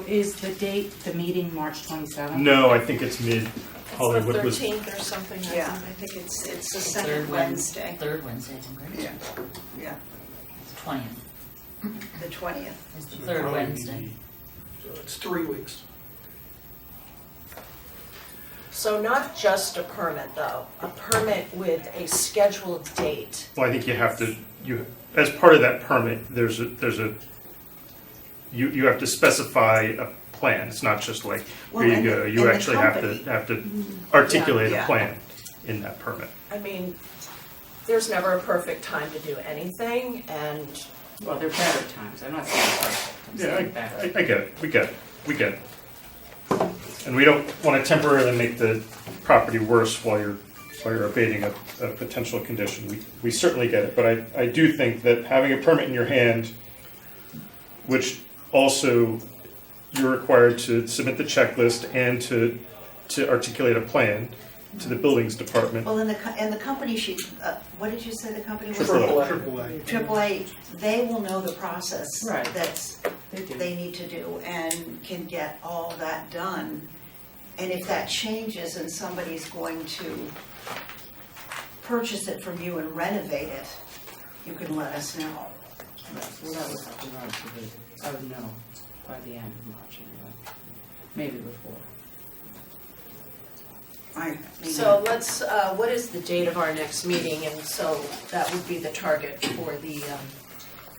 Is the meeting March 27th? no, I think it's mid. It's Hollywood the was 13th or something, I Yeah, think. I think it's the second Wednesday. Third Wednesday, I think, right? Yeah, It's 20th. the 20th. It's the third Wednesday. So it's 3 weeks. So not just a permit, though, a permit with a scheduled date. Well, I think you have to, as part of that permit, there's a you have to specify a plan. It's not just like, Well, here you and go. the- You and the actually company- have to articulate Yeah. a plan in that permit. I mean, there's never a perfect time to do anything, and Well, there are better times, I'm not saying perfect, I'm Yeah, saying better. I get it. We get it. And we don't want to temporarily make the property worse while you're abating a potential condition. We certainly get it, but I do think that having a permit in your hand, which also you're required to submit the checklist and to articulate a plan to the buildings department. Well, and the company should, what did you say the company was? AAA. AAA, they will know the process Right. that's, They do. they need to do and can get all that done. And if that changes and somebody's going to purchase it from you and renovate it, you can let us know. Well, that was up the road, so I would know by the end of March anyway, maybe before. so let's, what is the date of our next meeting? And so that would be the target for the,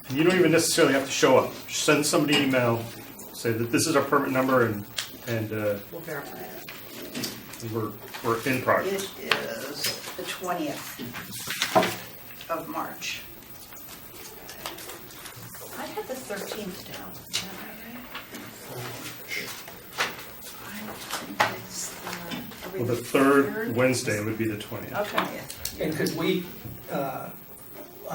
And you don't even necessarily have to show up. Just send somebody an email, say that this is our permit number and we'll verify it. we're in progress. It is the 20th of March. I had the 13th down, is that right? I think it's are we Well, the third Wednesday would be the 20th. Okay. And could we, I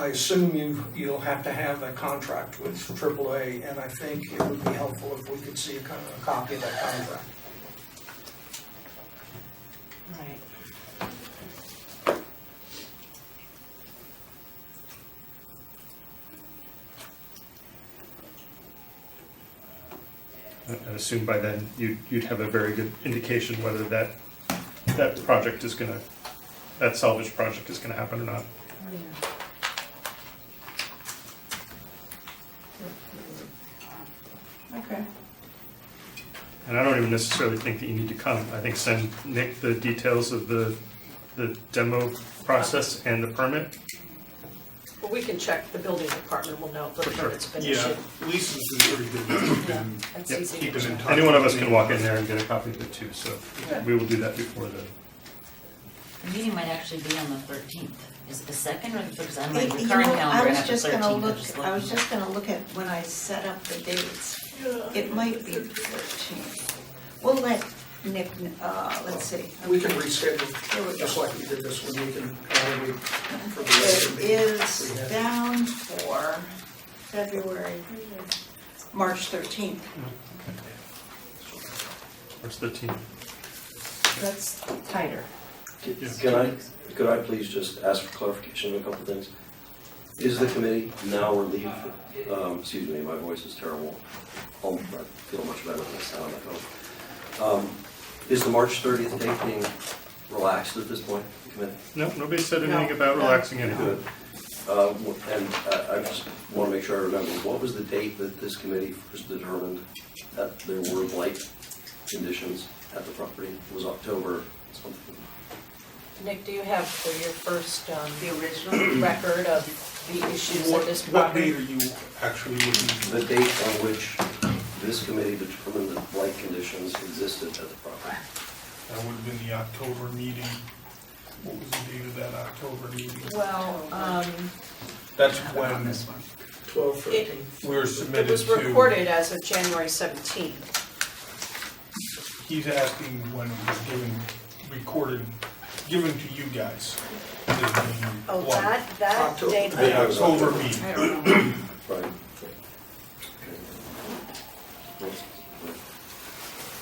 assume you'll have to have a contract with AAA, and I think it would be helpful if we could see a copy of that contract. Right. I assume by then you'd have a very good indication whether that project is gonna, that salvage project is gonna happen or not. Okay. And I don't even necessarily think that you need to come. I think send Nick the details of the demo process and the permit. Well, we can check, the building department will know if the For sure. permit's been Yeah, issued. Lisa's been pretty good at Yeah, keeping, that's Yep, easy to keeping in check. touch. Any one of us can walk in there and get a copy of it too, so we will do that before the, The meeting might actually be on the 13th. Is it the second or the third? Because I'm my You recurring know, calendar I and was at the just gonna 13th. look, I was just gonna look at when I set up the dates. It might be the 13th. We'll let Nick, let's see. We can Here we reschedule, go. just like we did this one, we can wait for the rest of It the meeting. is down for February, March 13th. March 13th. That's tighter. Could I please just ask for clarification on a couple of things? Is the committee now relieved? Excuse me, my voice is terrible. I feel much better than I sound, I hope. Is the March 30th date being relaxed at this point, the committee? No, nobody said anything No. about relaxing anything. Good. And I just want to make sure I remember, what was the date that this committee first determined that there were blight conditions at the property? It was October something. Nick, do you have for your first The original. record of the issues at this what date property? are you actually looking for? The date on which this committee determined that blight conditions existed at the property. That would have been the October meeting. What was the date of that October meeting? Well, That's On when this one. 12, 13. we were it submitted was to. recorded as of January 17th. He's asking when it was given to you guys. as being Oh, blight. that October. date. The October meeting. I don't know. Right. Okay.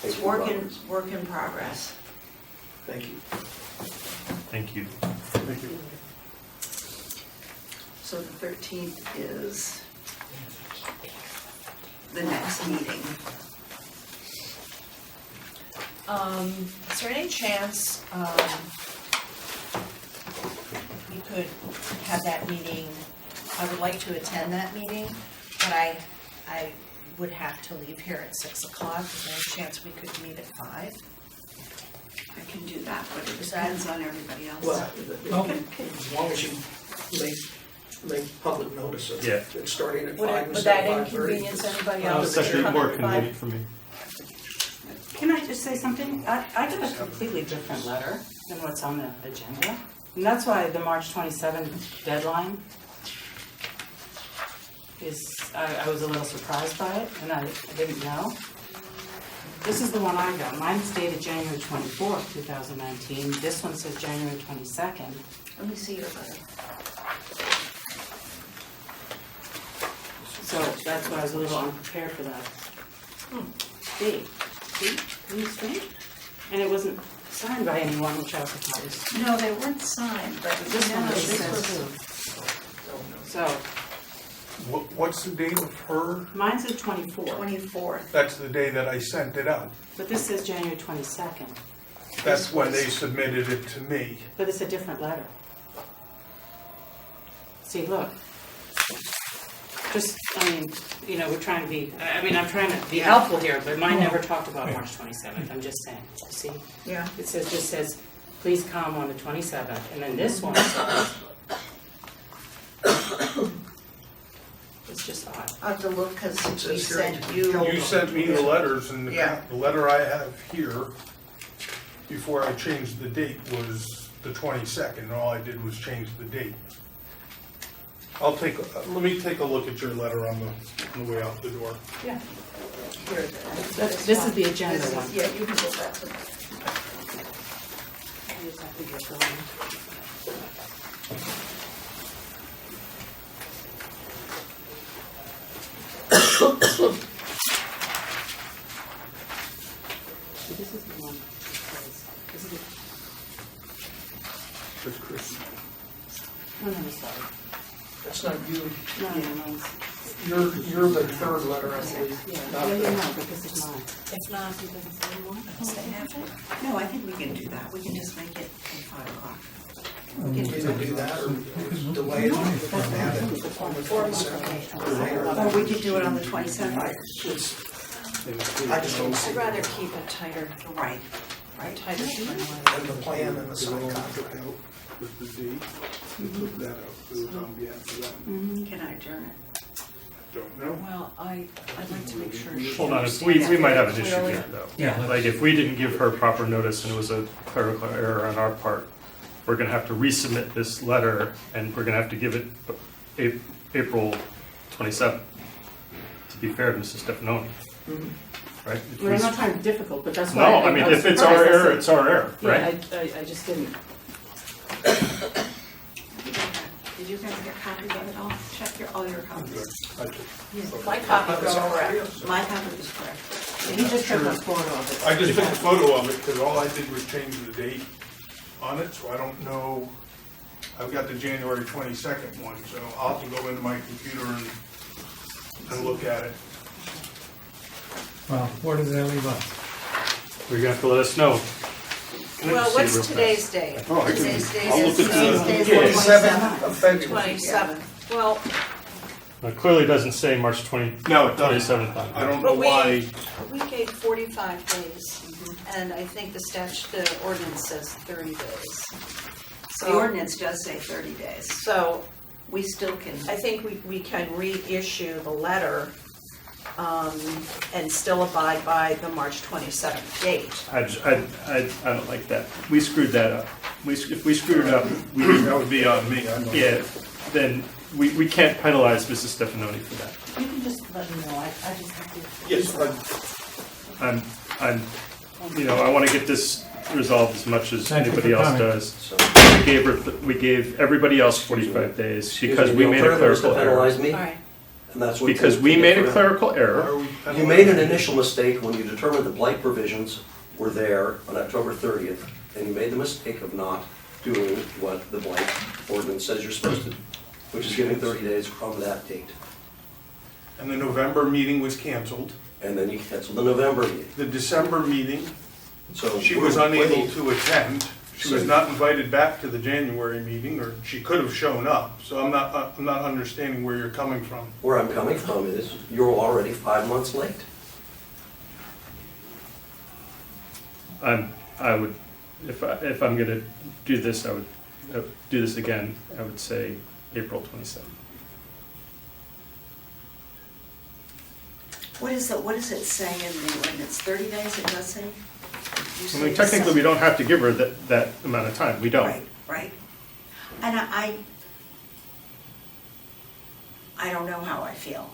It's work in progress. Thank you. Thank you. So the 13th is the next meeting. Is there any chance, you could have that meeting? I would like to attend that meeting, but I would have to leave here at 6 o'clock. Is there a chance we could meet at 5? I can do that, but it depends on everybody else. Well, as long as you leave make public notice of Yeah. it, it's starting at Would 5 it, would instead that of 5:30. inconvenience anybody It's else? actually Coming more at convenient for me. Can I just say something? I got a completely different letter than what's on the agenda. And that's why the March 27th deadline is, I was a little surprised by it, and I didn't know. This is the one I got. Mine's dated January 24th, 2019. This one says January 22nd. Let me see your letter. So that's why I was a little unprepared for that. Date. See? Isn't it strange? And it wasn't signed by anyone, which I also thought was. No, they weren't signed, but This no, one this says was too. So What's the date of her? mine says 24th, 24th. That's the day that I sent it out. but this says January 22nd. That's when they submitted it to me. But it's a different letter. See, look. Just, I mean, you know, we're trying to be, I'm trying to be helpful here, but mine never talked about March 27th, I'm just saying, see? Yeah. It says, just says, please come on the 27th, and then this one says. It's just odd. I'll have to look because It we says here sent to you. kill- You sent me the letters, and Yeah. the letter I have here, before I changed the date, was the 22nd, and all I did was change the date. Let me take a look at your letter on the way out the door. Yeah. Here, This is the agenda This is- one. Yeah, you can give that to me. I just have to get going. So this is the one that says, this is the, That's Chris. no, sorry. That's not you, No, mine's, you're the third letter, I believe. yeah, no, but this is mine. If not, It doesn't say mine. They have it? No, I think we can do that. We can just make it at 5 o'clock. You can either do that or delay it and have it on the 27th. Or we could do it on the 27th. I just don't see I'd rather keep it tighter, Right, right. tighter timeline. the plan and the signed contract. With the date, you took that out, it was on behalf of them. Can I adjourn it? Don't know. Well, I'd like to make sure she Hold on, understands we that might have an very issue clearly. here, though. Yeah. Like, if we didn't give her proper notice and it was a clerical error on our part, we're gonna have to resubmit this letter, and we're gonna have to give it April 27th, to be fair to Mrs. Stefanoni, right? If We're we- not trying to be difficult, but that's why. No, I mean, was if it's our surprised. I error, said- it's our error, Yeah, right? I just didn't. Did you guys get copies of it all? Check all your copies. My copy go around. My copy is correct. He just took a photo of it. I just took a photo of it, because all I did was change the date on it, so I don't know. I've got the January 22nd one, so I'll have to go into my computer and look at it. Well, where does that leave us? You're gonna have to let us know. Can I Well, just see it what's real today's date? Oh, I can, Today's date I'll is- look at today's the, date is Yeah. 27th of February. 27th. Well, It clearly doesn't say March 20, no, it doesn't. 27th on I it. don't know but why. we gave 45 days, and I think the ordinance says 30 days. The ordinance does say 30 days. So We still can, I think we can reissue the letter and still abide by the March 27th date. I don't like that. We screwed that up. If we screwed it up, That would be on me. yeah, then we can't penalize Mrs. Stefanoni for that. You can just let me know, I just have to. Yes, I want to get this resolved as much as Thank you anybody for else coming. does. So, We gave everybody else 45 days because the we made a alternative is to clerical error. penalize me, All right. and that's what. Because we made a clerical Why error. are we You penalizing? made an initial mistake when you determined the blight provisions were there on October 30th, and you made the mistake of not doing what the blight ordinance says you're supposed to do, which is giving 30 days from that date. And the November meeting was canceled. And then you cancel the November meeting. The December meeting, So she we're was unable waiting. to attend. She was not invited back to the January meeting, or she could have shown up. So I'm not understanding where you're coming from. Where I'm coming from is, you're already 5 months late. I would, if I'm gonna do this, I would do this again. I would say April 27th. What does it say in the ordinance, 30 days it does say? You I say mean, it's technically, we don't have to give her that amount of time, we don't. Right, right. And I don't know how I feel.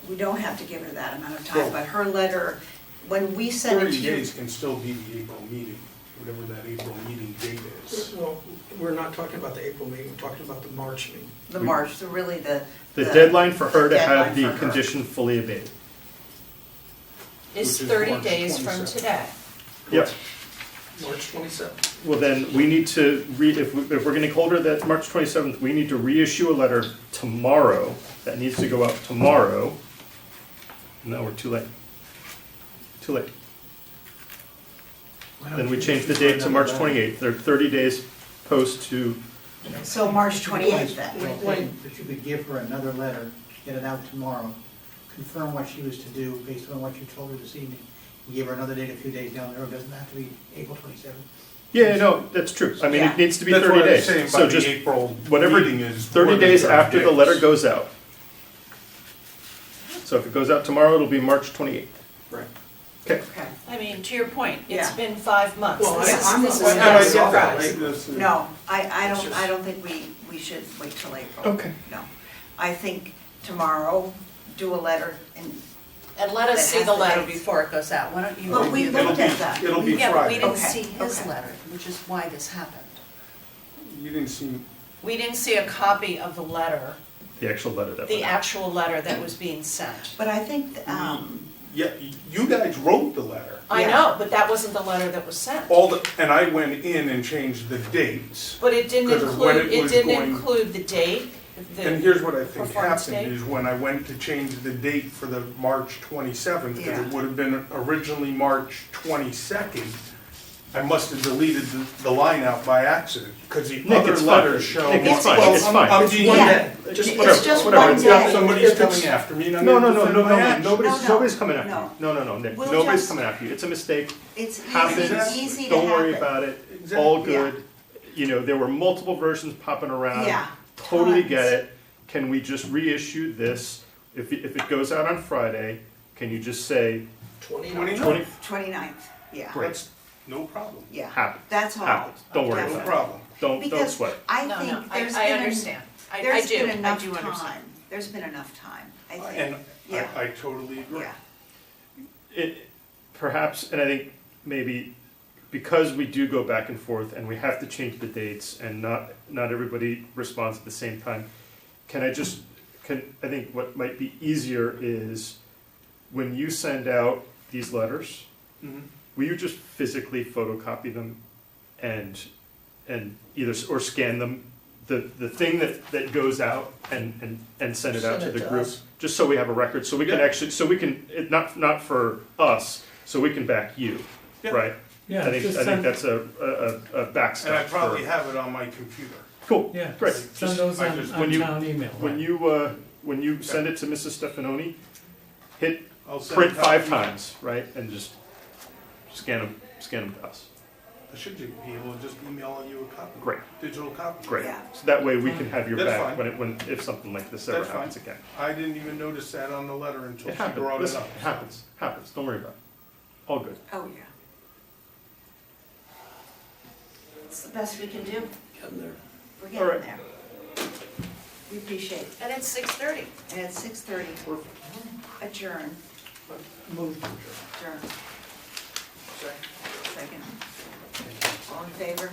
We don't have to give her that amount of time, Well- but her letter, when we send it to 30 you. days can still be the April meeting, whatever that April meeting date is. Well, we're not talking about the April meeting, we're talking about the March meeting. The March, really the. The deadline for her the to have deadline the for her. condition fully abated. Is Which is 30 March days from 27th. today. Yep. March 27th. Well, then, we need to, if we're gonna hold her that March 27th, we need to reissue a letter tomorrow, that needs to go out tomorrow. No, we're too late. Too late. Then we change the date to March 28th, they're 30 days post to, So March 28th then. That you could give her another letter, get it out tomorrow, confirm what she was to do based on what you told her this evening, and give her another date a few days down the road, doesn't have to be April 27th. yeah, no, that's true. I mean, Yeah. it needs to be That's 30 what I was days. saying So about the just April whatever, meeting is. 30 more than days 30 after the days. letter goes out. So if it goes out tomorrow, it'll be March 28th. Right. Okay. Okay. I mean, to your point, it's Yeah. been 5 months. Well, This is- I'm this is not- No, I not get that. surprise. No, I It's don't, just- I don't think we should wait till April. Okay. No. I think tomorrow, do a letter and, And let us That see has the the letter dates. before it goes out. Why don't you but we review looked that? at that. It'll be Yeah, but we Friday. didn't Okay, see his okay. letter, which is why this happened. You didn't see, We didn't see a copy of the letter, The actual letter that the went out. actual letter that was being sent. But I think, yeah, you guys wrote the letter. I Yeah. know, but that wasn't the letter that was sent. And I went in and changed the dates. But it didn't 'Cause of when include, it it was didn't going- include the date, the. And here's what I think performance happened, date? is when I went to change the date for the March 27th, because Yeah. it would have been originally March 22nd, I must have deleted the line out by accident, because the Nick, other it's fine. letters show. Nick, it's fine. Well, It's I'm- fine. I'm It's being- one Yeah. day. Just It's whatever. just whatever. one It's day. not Somebody's If it's- coming after me, and I'm No, gonna no, no, defend no, my no, action. nobody's, No, nobody's coming after no. you. No, no, no, Nick, We'll nobody's just- coming after you. It's a mistake, it's happens, easy to don't worry happen. about it, Exactly. all good. You know, there were multiple versions popping around. Yeah, Totally tons. get it. Can we just reissue this? If it goes out on Friday, can you just say 29th. 20, 29th, yeah, Great. That's no problem, yeah. happens, That's all. happens. Don't worry no about it. problem. Don't Because sweat it. I No, no, think there's I been, understand. I there's do, been I enough do understand. time. There's been enough time, I And think. Yeah, I totally agree. yeah. It, perhaps, and I think maybe because we do go back and forth and we have to change the dates and not everybody responds at the same time, I think what might be easier is when you send out these letters, Mhm. will you just physically photocopy them and either, or scan them, the thing that goes out and send it out Send to it the to group? us. Just so we have a record, so we can Yeah. actually, not for us, so we can back you, Yeah. right? Yeah, I think just that's a backstop. And I probably for- have it on my computer. Cool, Yeah, great. send those I on, just- on when you- town email. When you send it to Mrs. Stefanoni, hit I'll send print it out 5 to you. times, right, and just scan them to us. I should be able to just email you a copy. Great. Digital copy. Great. Yeah. So that way we can have your That's back fine. if something like this ever That's fine. happens again. I didn't even notice that on the letter until It she happens. brought it Listen, up. it happens. Don't worry about it. All good. Oh, yeah. It's the best we can do. Getting there. We're All right. getting there. We appreciate it. And it's 6:30. And at 6:30, adjourn, Move to adjourn. adjourn. Second. All in favor?